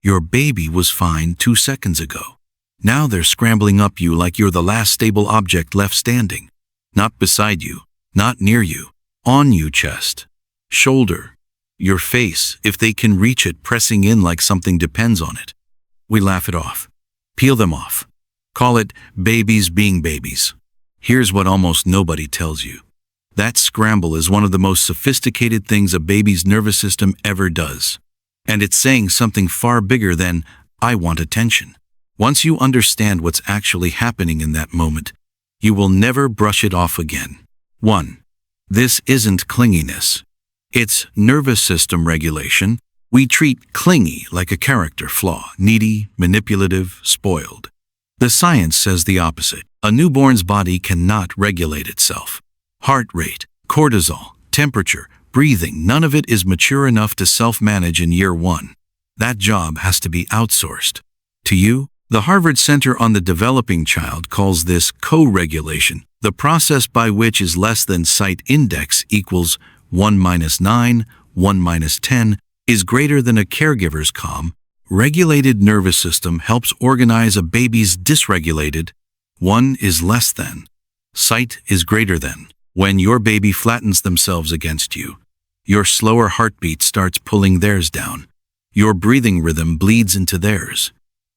Your baby was fine 2 seconds ago. Now they're scrambling up you like you're the last stable object left standing. Not beside you, not near you, on you, chest, shoulder, your face, if they can reach it, pressing in like something depends on it. We laugh it off. Peel them off. Call it babies being babies. Here's what almost nobody tells you. That scramble is one of the most sophisticated things a baby's nervous system ever does. And it's saying something far bigger than, I want attention. Once you understand what's actually happening in that moment, you will never brush it off again. 1. This isn't clinginess. It's nervous system regulation. We treat clingy like a character flaw, needy, manipulative, spoiled. The science says the opposite. A newborn's body cannot regulate itself. Heart rate, cortisol, temperature, breathing, none of it is mature enough to self-manage in year 1. That job has to be outsourced. To you, the Harvard Center on the Developing Child calls this co-regulation, the process by which is less than sight index equals 1 minus 9, 1 minus 10, is greater than a caregiver's calm. Regulated nervous system helps organize a baby's dysregulated. 1 is less than. Sight is greater than. When your baby flattens themselves against you, your slower heartbeat starts pulling theirs down. Your breathing rhythm bleeds into theirs.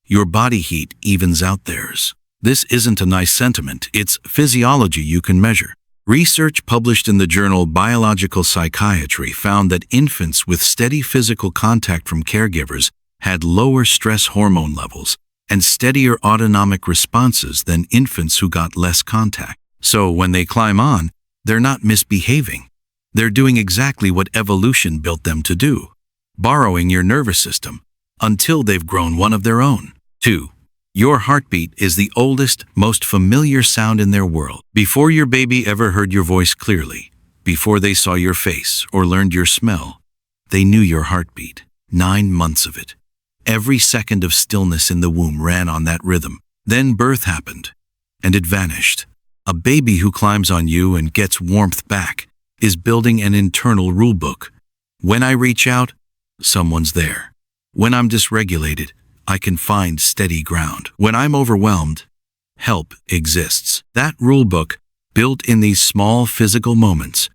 Your body heat evens out theirs. This isn't a nice sentiment, it's physiology you can measure. Research published in the journal Biological Psychiatry found that infants with steady physical contact from caregivers had lower stress hormone levels and steadier autonomic responses than infants who got less contact. So when they climb on, they're not misbehaving. They're doing exactly what evolution built them to do, borrowing your nervous system until they've grown one of their own. 2. Your heartbeat is the oldest, most familiar sound in their world. Before your baby ever heard your voice clearly, before they saw your face or learned your smell, they knew your heartbeat. 9 months of it. Every second of stillness in the womb ran on that rhythm. Then birth happened, and it vanished. A baby who climbs on you and gets warmth back is building an internal rulebook. When I reach out, someone's there. When I'm dysregulated, I can find steady ground. When I'm overwhelmed, help exists. That rulebook, built in these small physical moments,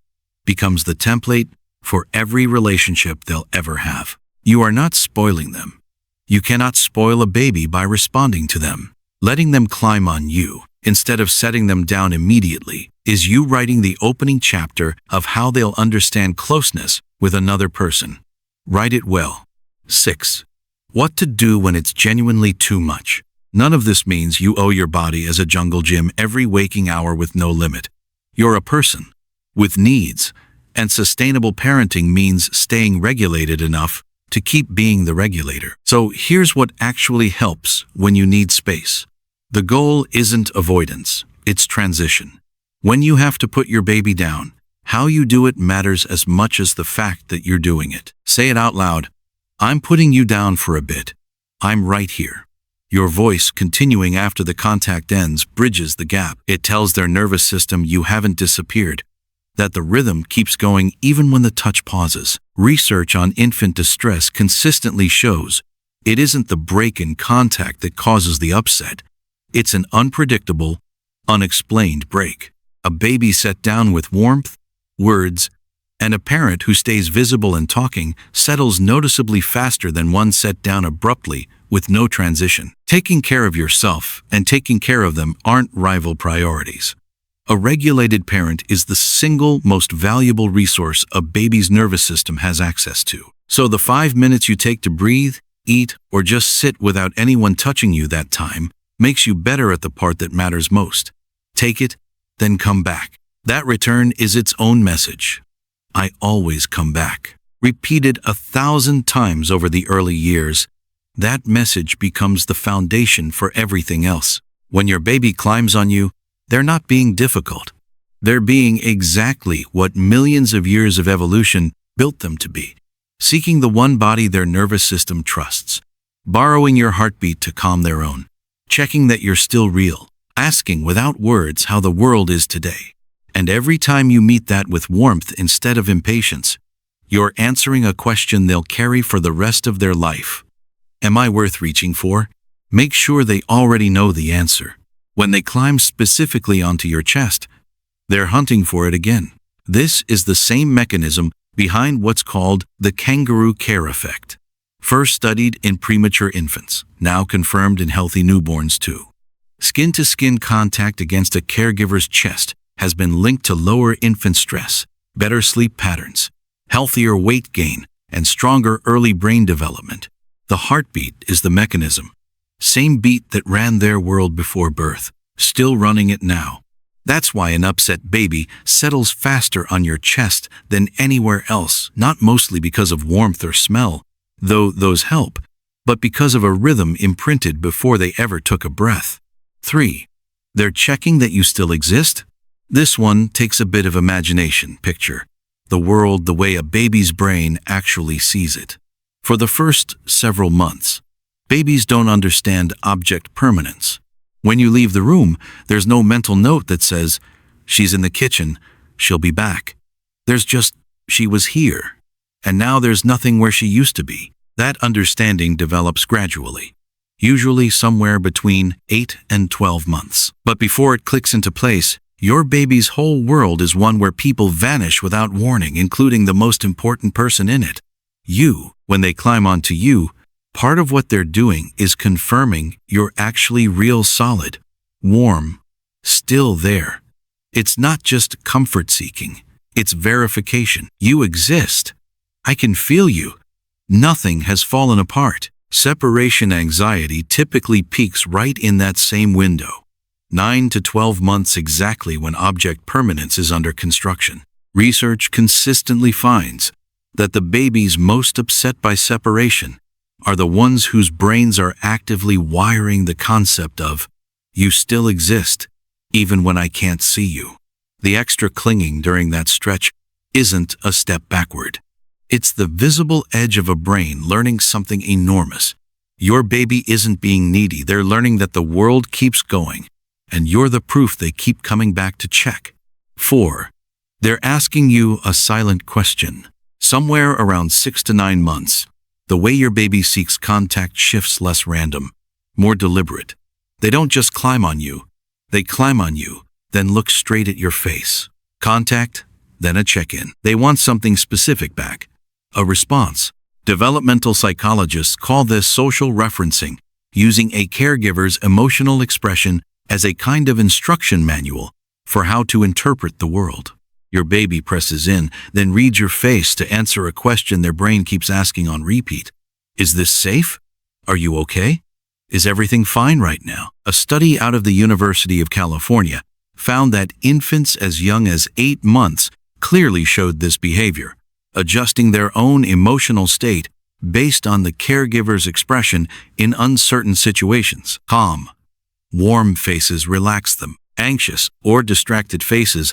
becomes the template for every relationship they'll ever have. You are not spoiling them. You cannot spoil a baby by responding to them. Letting them climb on you, instead of setting them down immediately, is you writing the opening chapter of how they'll understand closeness with another person. Write it well. 6. What to do when it's genuinely too much. None of this means you owe your body as a jungle gym every waking hour with no limit. You're a person with needs, and sustainable parenting means staying regulated enough to keep being the regulator. So here's what actually helps when you need space. The goal isn't avoidance, it's transition. When you have to put your baby down, how you do it matters as much as the fact that you're doing it. Say it out loud. I'm putting you down for a bit. I'm right here. Your voice, continuing after the contact ends, bridges the gap. It tells their nervous system you haven't disappeared, that the rhythm keeps going even when the touch pauses. Research on infant distress consistently shows it isn't the break in contact that causes the upset. It's an unpredictable, unexplained break. A baby set down with warmth, words, and a parent who stays visible and talking settles noticeably faster than one set down abruptly with no transition. Taking care of yourself and taking care of them aren't rival priorities. A regulated parent is the single most valuable resource a baby's nervous system has access to. So the 5 minutes you take to breathe, eat, or just sit without anyone touching you that time makes you better at the part that matters most. Take it, then come back. That return is its own message. I always come back. Repeated 1,000 times over the early years, that message becomes the foundation for everything else. When your baby climbs on you, they're not being difficult. They're being exactly what millions of years of evolution built them to be. Seeking the one body their nervous system trusts. Borrowing your heartbeat to calm their own. Checking that you're still real. Asking without words how the world is today. And every time you meet that with warmth instead of impatience, you're answering a question they'll carry for the rest of their life. Am I worth reaching for? Make sure they already know the answer. When they climb specifically onto your chest, they're hunting for it again. This is the same mechanism behind what's called the kangaroo care effect. First studied in premature infants, now confirmed in healthy newborns too. Skin-to-skin contact against a caregiver's chest has been linked to lower infant stress, better sleep patterns, healthier weight gain, and stronger early brain development. The heartbeat is the mechanism. Same beat that ran their world before birth, still running it now. That's why an upset baby settles faster on your chest than anywhere else, not mostly because of warmth or smell, though those help, but because of a rhythm imprinted before they ever took a breath. 3. They're checking that you still exist? This one takes a bit of imagination. Picture the world the way a baby's brain actually sees it. For the first several months, babies don't understand object permanence. When you leave the room, there's no mental note that says, "She's in the kitchen, she'll be back." There's just, "She was here, and now there's nothing where she used to be." That understanding develops gradually, usually somewhere between 8 and 12 months. But before it clicks into place, your baby's whole world is one where people vanish without warning, including the most important person in it, you. When they climb onto you, part of what they're doing is confirming you're actually real, solid, warm, still there. It's not just comfort seeking, it's verification. You exist. I can feel you. Nothing has fallen apart. Separation anxiety typically peaks right in that same window, 9 to 12 months, exactly when object permanence is under construction. Research consistently finds that the babies most upset by separation are the ones whose brains are actively wiring the concept of, "You still exist, even when I can't see you." The extra clinging during that stretch isn't a step backward. It's the visible edge of a brain learning something enormous. Your baby isn't being needy, they're learning that the world keeps going, and you're the proof they keep coming back to check. 4. They're asking you a silent question. Somewhere around 6 to 9 months, the way your baby seeks contact shifts, less random, more deliberate. They don't just climb on you, they climb on you, then look straight at your face. Contact, then a check-in. They want something specific back, a response. Developmental psychologists call this social referencing, using a caregiver's emotional expression as a kind of instruction manual for how to interpret the world. Your baby presses in, then reads your face to answer a question their brain keeps asking on repeat. Is this safe? Are you okay? Is everything fine right now? A study out of the University of California found that infants as young as 8 months clearly showed this behavior, adjusting their own emotional state based on the caregiver's expression in uncertain situations. Calm, warm faces relaxed them. Anxious or distracted faces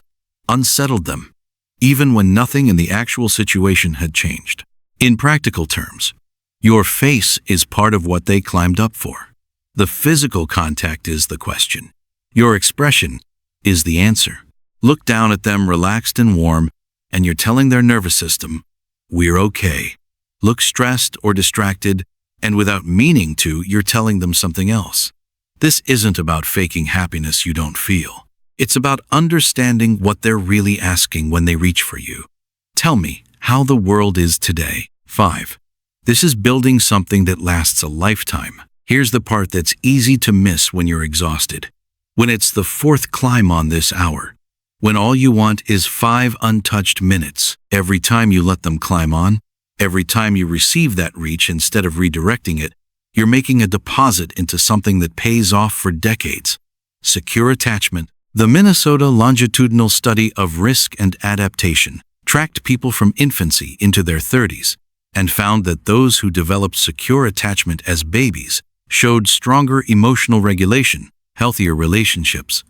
unsettled them, even when nothing in the actual situation had changed. In practical terms, your face is part of what they climbed up for. The physical contact is the question. Your expression is the answer. Look down at them relaxed and warm, and you're telling their nervous system, "We're okay." Look stressed or distracted, and without meaning to, you're telling them something else. This isn't about faking happiness you don't feel. It's about understanding what they're really asking when they reach for you. Tell me how the world is today. 5. This is building something that lasts a lifetime. Here's the part that's easy to miss when you're exhausted. When it's the 4th climb on this hour. When all you want is 5 untouched minutes. Every time you let them climb on, every time you receive that reach instead of redirecting it, you're making a deposit into something that pays off for decades. Secure attachment. The Minnesota Longitudinal Study of Risk and Adaptation tracked people from infancy into their 30s and found that those who developed secure attachment as babies showed stronger emotional regulation, healthier relationships,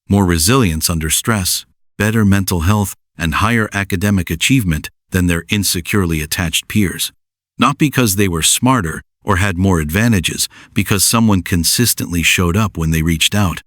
more resilience under stress, better mental health, and higher academic achievement than their insecurely attached peers. Not because they were smarter or had more advantages, because someone consistently showed up when they reached out.